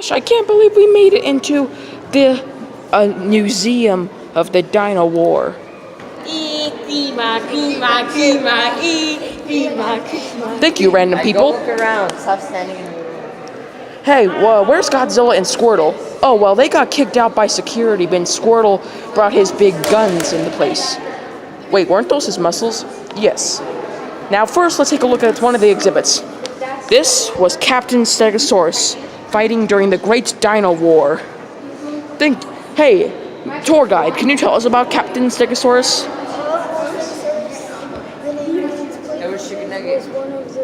Gosh, I can't believe we made it into the museum of the Dino War. Thank you, random people. Go look around. Stop standing in the room. Hey, where's Godzilla and Squirtle? Oh, well, they got kicked out by security when Squirtle brought his big guns into place. Wait, weren't those his muscles? Yes. Now, first, let's take a look at one of the exhibits. This was Captain Stegosaurus fighting during the Great Dino War. Hey, tour guide, can you tell us about Captain Stegosaurus? One of the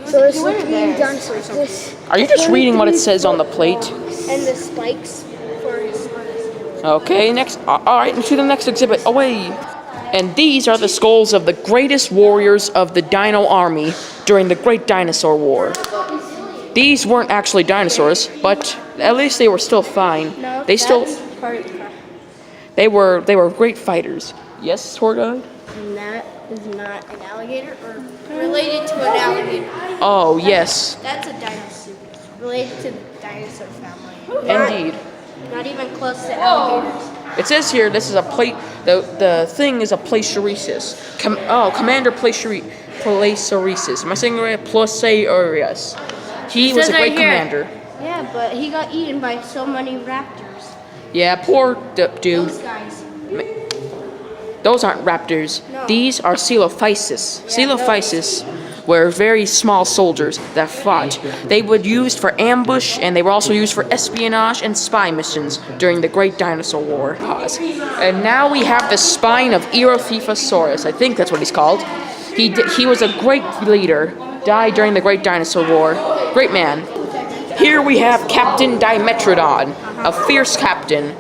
Stegosaurus. Are you just reading what it says on the plate? And the spikes for his spines. Okay, next. Alright, to the next exhibit. Away! And these are the skulls of the greatest warriors of the Dino Army during the Great Dinosaur War. These weren't actually dinosaurs, but at least they were still fine. No, they still. that's part of the car. They were great fighters. Yes, tour guide? And that is not an alligator or related to an alligator. Oh, yes. That's a dinosaur. Related to the dinosaur family. Indeed. Not even close to alligators. It says here this is a plate. The thing is a Placiaurus. Commander Placiaurus. Am I saying it right? Placiaurus. He was a great commander. Yeah, but he got eaten by so many raptors. Yeah, poor dude. Those guys. Those aren't raptors. No. These are Coelophysis. Yeah, Coelophysis were very small soldiers that fought. They were used for ambush, and they were also used for espionage and spy missions during the Great Dinosaur War. Pause. And now we have the spine of Erythiphosaurus. I think that's what he's called. He was a great leader. Died during the Great Dinosaur War. Great man. Here we have Captain Dimetrodon, a fierce captain.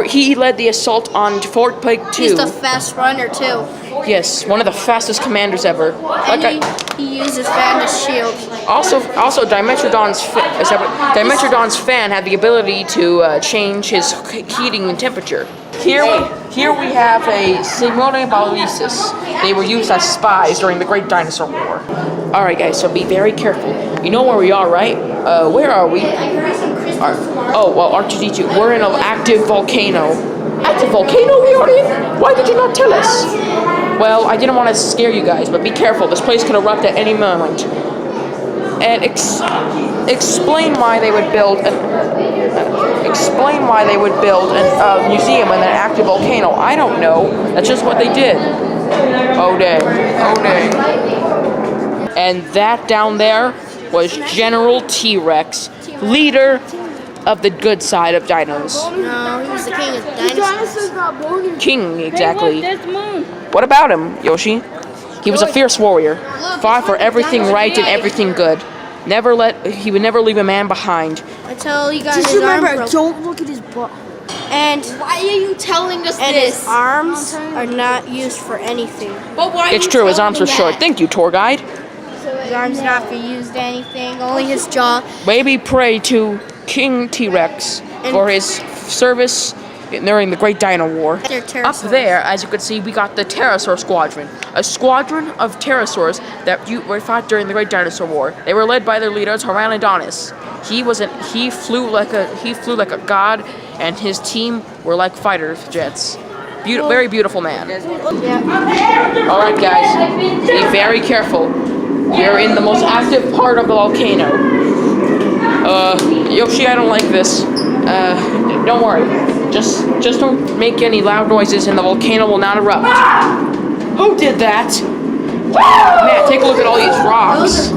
He led the assault on Fort Pike II. He's the fast runner too. Yes, one of the fastest commanders ever. And he uses fan as shield. Also, Dimetrodon's fan had the ability to change his heating and temperature. Here we have a Simone Balisis. They were used as spies during the Great Dinosaur War. All right, guys, so be very careful. You know where we are, right? Where are we? R2D2. We're in an active volcano. Active volcano we are in? Why did you not tell us? Well, I didn't want to scare you guys, but be careful. This place could erupt at any moment. And explain why they would build a museum in an active volcano. I don't know. That's just what they did. Oh dang. And that down there was General T-Rex, leader of the good side of dinos. No, he was the king of dinosaurs. King, exactly. What about him, Yoshi? He was a fierce warrior, fought for everything right and everything good. He would never leave a man behind. Until he got Just his arm remember, broken. don't look at his butt. And Why are you telling us and this? his arms are not used for anything. But why are It's you true, his telling arms were me short. that? Thank you, tour guide. His arms not for used to anything. Only his jaw. Maybe pray to King T-Rex for his service during the Great Dino War. They're Up pterosaurs. there, as you can see, we got the Pterosaur Squadron. A squadron of pterosaurs that were fought during the Great Dinosaur War. They were led by their leader, Pteranodonus. He flew like a god, and his team were like fighter jets. Very beautiful man. All right, guys, be very careful. We're in the most active part of the volcano. Yoshi, I don't like this. Don't worry. Just don't make any loud noises and the volcano will not erupt. Who did that? Man, take a look at all these rocks.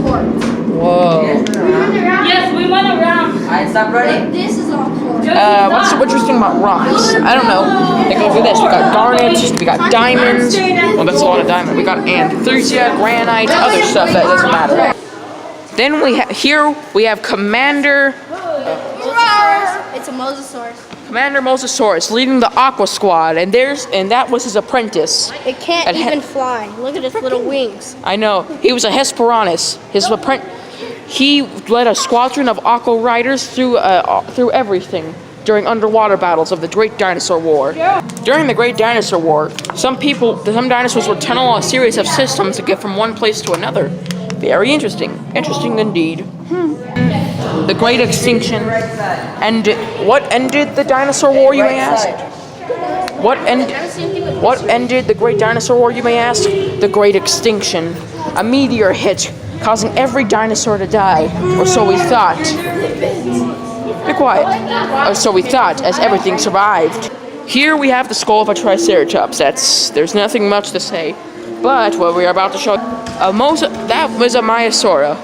Whoa. Yes, we went around. Alright, stop running. This is all cool. What's so interesting about rocks? I don't know. Take a look at this. We got garnets, we got diamonds. Well, that's a lot of diamonds. We got anthracia, granite, other stuff that doesn't matter. Then we have Commander It's a mosasaurus. Mosasaurus leading the Aqua Squad, and that was his apprentice. It can't even fly. Look at its little wings. I know. He was a Hesperornis. He led a squadron of Aqua Riders through everything during underwater battles of the Great Dinosaur War. During the Great Dinosaur War, some dinosaurs were tunneling a series of systems to get from one place to another. Very interesting. Interesting indeed. The Great Extinction. And what ended the dinosaur war, you may ask? What ended the Great Dinosaur War, you may ask? The Great Extinction. A meteor hit, causing every dinosaur to die, or so we thought. Be quiet. Or so we thought, as everything survived. Here we have the skull of a Triceratops. There's nothing much to say. But what we are about to show, that was a Maiasaura.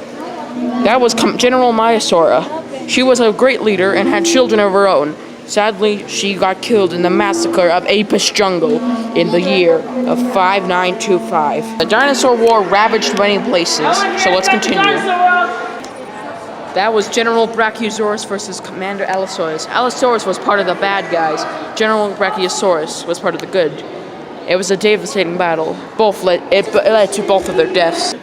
That was General Maiasaura. She was a great leader and had children of her own. Sadly, she got killed in the massacre of Apis Jungle in the year of 5925. The dinosaur war ravaged many places, so let's continue. That was General Brachiosaurus versus Commander Allosaurus. Allosaurus was part of the bad guys. General Brachiosaurus was part of the good. It was a devastating battle. It led to both of their deaths.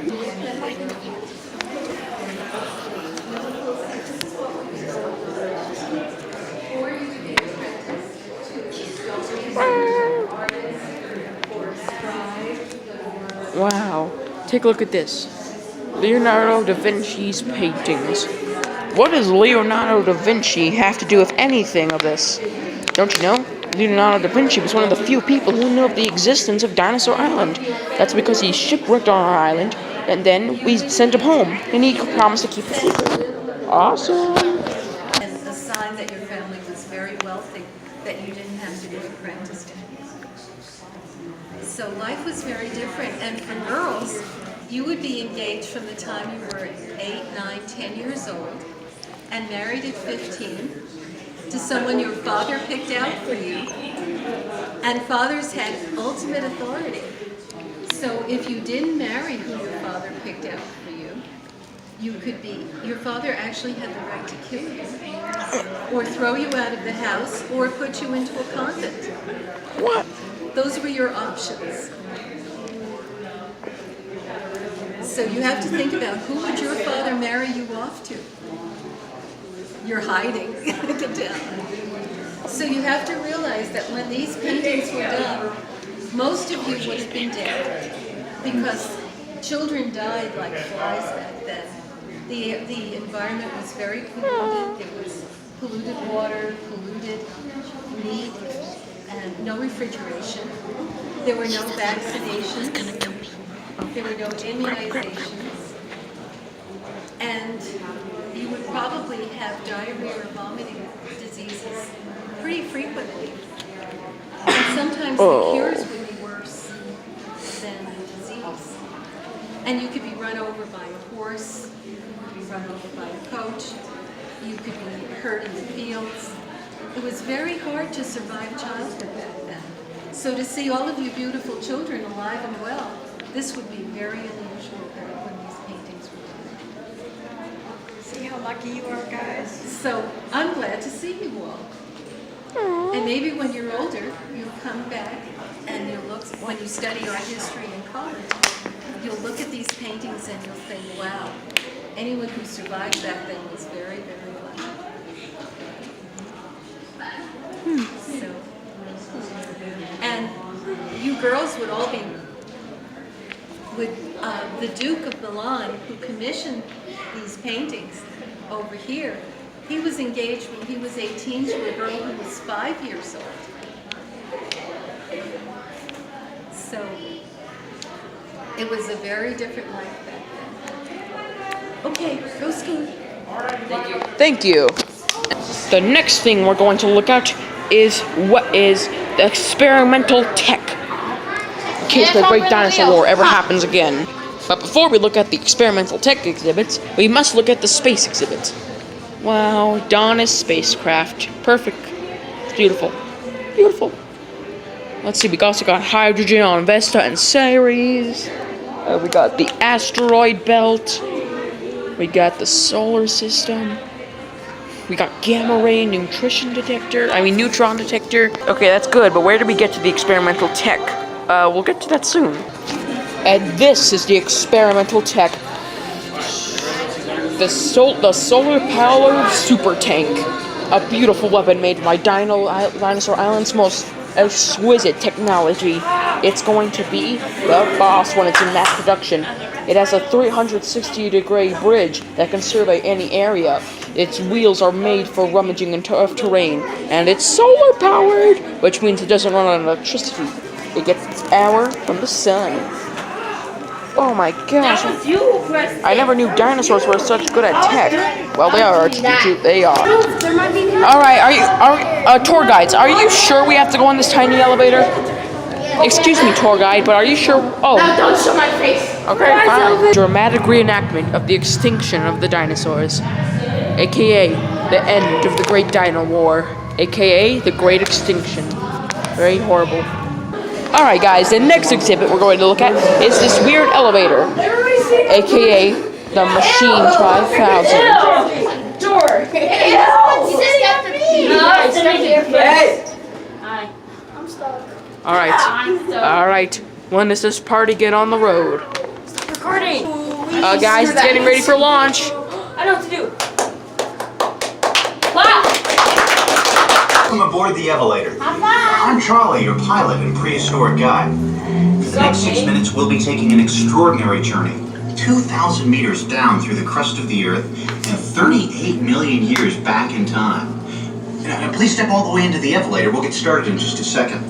Wow, take a look at this. Leonardo da Vinci's paintings. What does Leonardo da Vinci have to do with anything of this? Don't you know? Leonardo da Vinci was one of the few people who knew of the existence of Dinosaur Island. That's because he shipwrecked on our island, and then we sent him home, and he promised to keep it secret. Awesome! And a sign that your family was very wealthy, that you didn't have to be apprenticed. So life was very different, and for girls, you would be engaged from the time you were 8, 9, 10 years old, and married at 15 to someone your father picked out for you, and fathers had ultimate authority. So if you didn't marry who your father picked out for you, your father actually had the right to kill you, or throw you out of the house, or put you into a convent. What? Those were your options. So you have to think about, who would your father marry you off to? You're hiding, I can tell. So you have to realize that when these paintings were done, most of you would have been dead, because children died like flies back then. The environment was very polluted. It was polluted water, polluted meat, and no refrigeration. There were no vaccinations. There were no immunizations. And you would probably have diarrhea or vomiting diseases pretty frequently. And sometimes the cures would be worse than the disease. And you could be run over by a horse, you could be run over by a coach, you could be hurt in the fields. It was very hard to survive childhood back then. So to see all of you beautiful children alive and well, this would be very unusual when these paintings were done. See how lucky you are, guys? So I'm glad to see you all. And maybe when you're older, you'll come back and you'll look, when you study art history in college, you'll look at these paintings and you'll think, wow, anyone who survived back then was very, very lucky. So, and you girls would all be, the Duke of Milan, who commissioned these paintings over here, he was engaged when he was 18 to a girl who was 5 years old. So it was a very different life back then. Okay, go Scoot. Thank you. The next thing we're going to look at is what is the experimental tech, in case the Great Dinosaur War ever happens again. But before we look at the experimental tech exhibits, we must look at the space exhibits. Wow, Donna's spacecraft. Perfect. It's beautiful. Beautiful. Let's see, we also got hydrogen on Vesta and Ceres. We got the asteroid belt. We got the solar system. We got gamma ray neutron detector. Okay, that's good, but where do we get to the experimental tech? We'll get to that soon. And this is the experimental tech. The solar-powered super tank. A beautiful weapon made by Dinosaur Island's most exquisite technology. It's going to be the boss when it's in mass production. It has a 360-degree bridge that can survey any area. Its wheels are made for rummaging in tough terrain, and it's solar powered, which means it doesn't run on electricity. It gets its power from the sun. Oh my gosh. That was you who pressed I never knew dinosaurs were such good at tech. Well, they are, they are. Alright, tour guides, are you sure we have to go on this tiny elevator? Excuse me, tour guide, but are you sure? Oh. No, don't show my face. Okay, fine. Dramatic reenactment of the extinction of the dinosaurs, aka the end of the Great Dino War, aka the Great Extinction. Very horrible. Alright guys, the next exhibit we're going to look at is this weird elevator, aka the Machine 5000. Door. I'm stuck. Alright, when does this party get on the road? Recording. Guys, it's getting ready for launch. I know what to do. Wow. Welcome aboard the elevator. I'm Charlie, your pilot and prehistoric guide. For the next 6 minutes, we'll be taking an extraordinary journey. 2,000 meters down through the crust of the Earth and 38 million years back in time. Now, please step all the way into the elevator. We'll get started in just a second.